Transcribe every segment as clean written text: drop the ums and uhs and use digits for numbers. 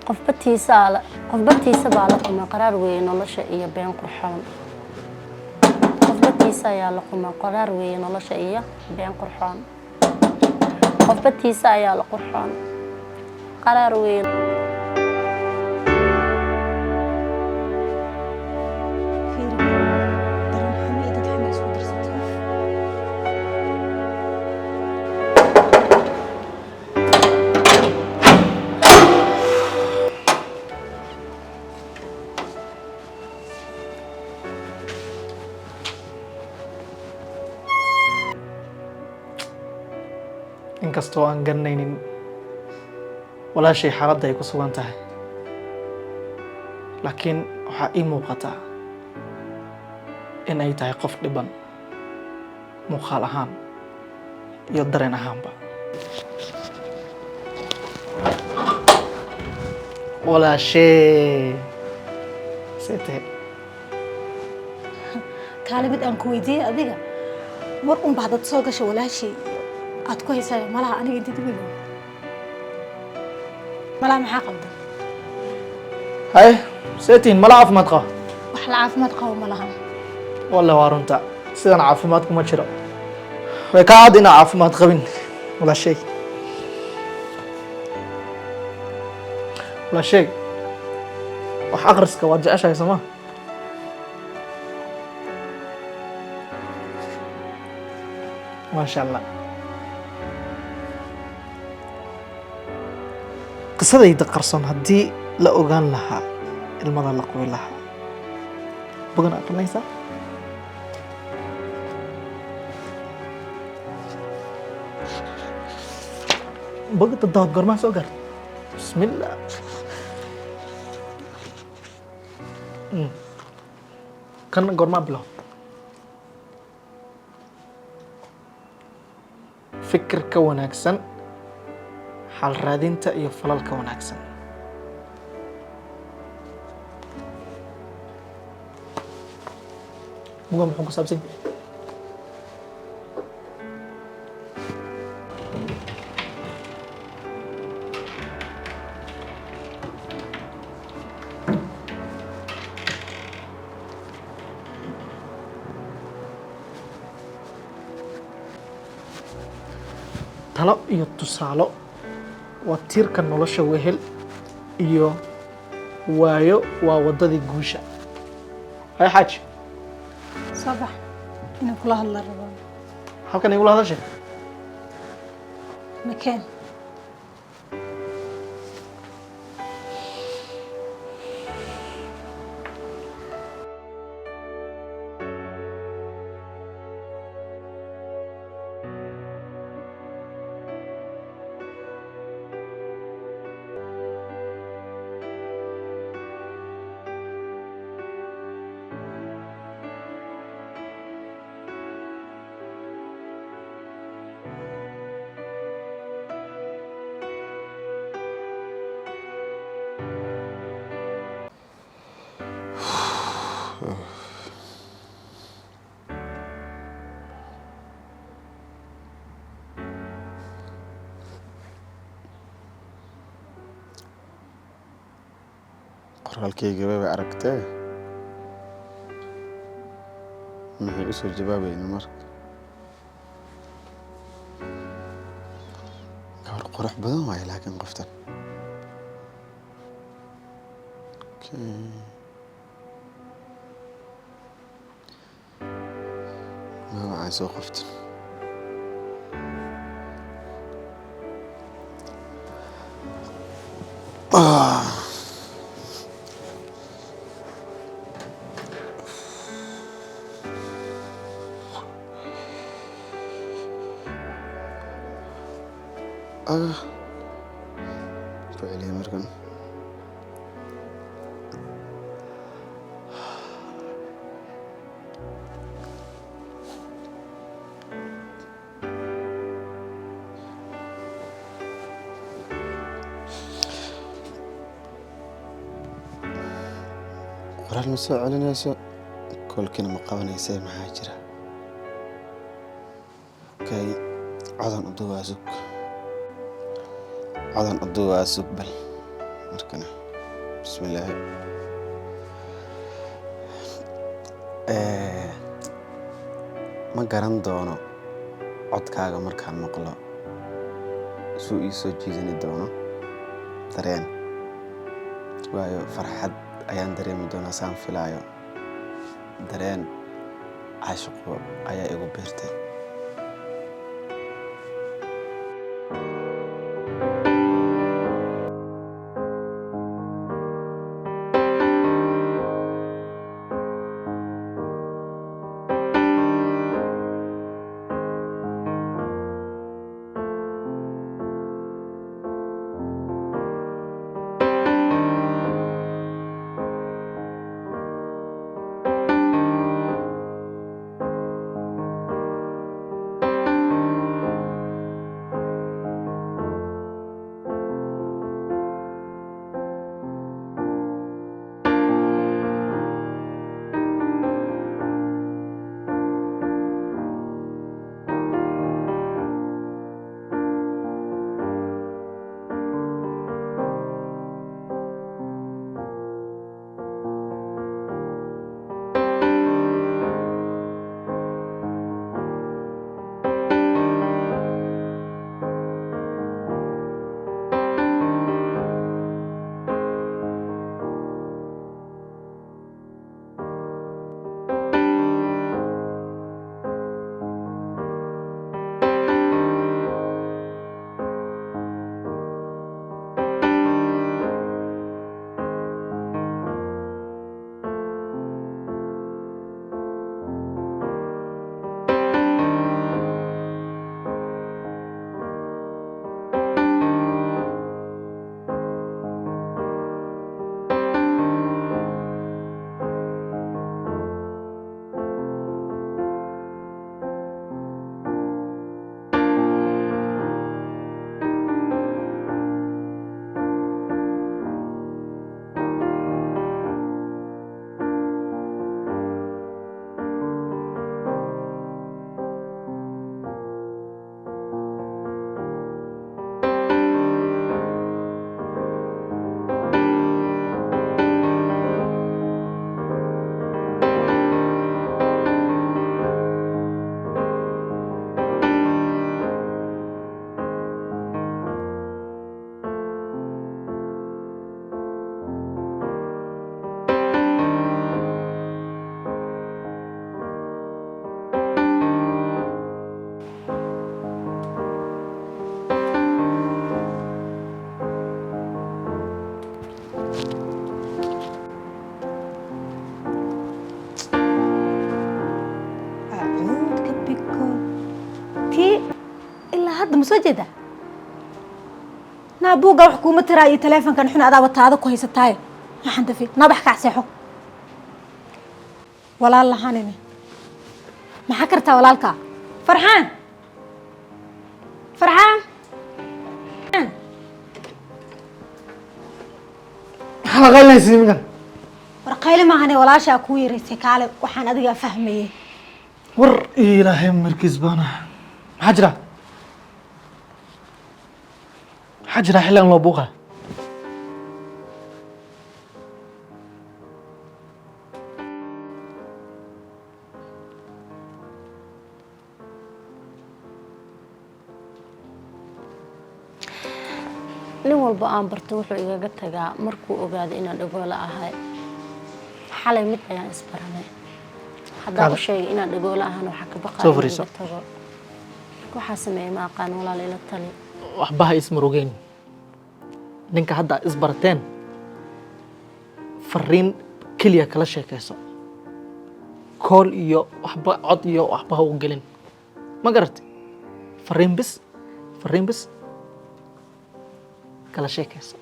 qofbatiisa baa la kuma qaraar weyn nolosha iyo been qurxoon qofbatiisa ayaa la kuma qaraar weyn nolosha iyo been qurxoon qofbatiisa ayaa la qurxoon qaraar weyn inkastoo aan garanaynin walaashay xaaladda ay ku sugan tahay laakiin waxaa ii muuqataa in ay tahay qof dhiban muuqaal ahaan iyo dareen ahaanba walaashay seetee kaalimid aan ku weydiiyey adiga mar un baa dad soo gashay walaashay aad ku haysaa malaha aniga inta dib ilu malaha maxaa qaldan hay seetiin mala caafimaad qaba wax la caafimaad qabo malaha walle waa runta sidan caafimaad kuma jiro way ka cad inaa caafimaad qabin walaashay wax akhriska waad jeceshahay soo ma maasha allah qisadayda qarsoon haddii la ogaan lahaa ilmada la qoy lahaa bogan aqrinaysaa boga dadaawad goormaa soo gaartay bismillah kana goormaa bilow fikirka wanaagsan xal raadinta iyo falalka wanaagsan muga muxuu ku saabsan talo iyo tusaalo waa tiirka nolosha wehel iyo waayo waa waddadii guusha hay xaaji soo bax inaan kula hadla rabo halkan igula hadashay makeen qoraalkayga way aragtee maxay u soo jawaabayeen marka gabar qurux badan waaye laakiin qoftan ma waxay soo qoftan فعليا مركن qoraal ma soo celinayso kolkina ma qabanaysa maxaa jira kay cadan u duwaasug bal markana bismillaahi ma garan doono codkaaga markaan maqlo suu ii soo jiidani doono dareen waayo farxad ayaan dareemi doonaa saan filaayo dareen caashiqo ayaa igu beertay soo jeeda naabuuga wax kuuma tiraayo teleefankan xun adaa wataada ku haysataay waxaan dafi nabax ka seexo walaal lahanine maxaa kartaa walaalka farxaan halaqaynaysi minkan warqayli maahane walaasha ku yeerisay kaale waxaan adiga fahmayay war ilaahay markiis baana maxaa jira xillan loo buuqa nin walba aan barto wuxuu igaga tagaa markuu ogaado inaan dhagoola ahay xalay mid ayaan isbaranay haddaan u sheegay inaan dhagoola ahaan waxa ka baqayo tago waxaa sameeyay ma aqaan walaal ila tali waxba ha ismarogeen ninka hadda isbarateen fariin kaliya kala sheekayso call iyo waxba cod iyo waxba ha u gelin ma garatay fariin bis kala sheekayso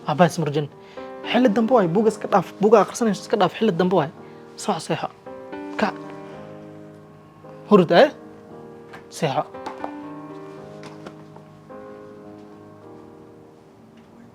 waxba ismarogeen xilli dambe waay buuga iska dhaaf buuga akhrisanayso iska dhaaf xilli dambe waay soo seexo ka hurud seexo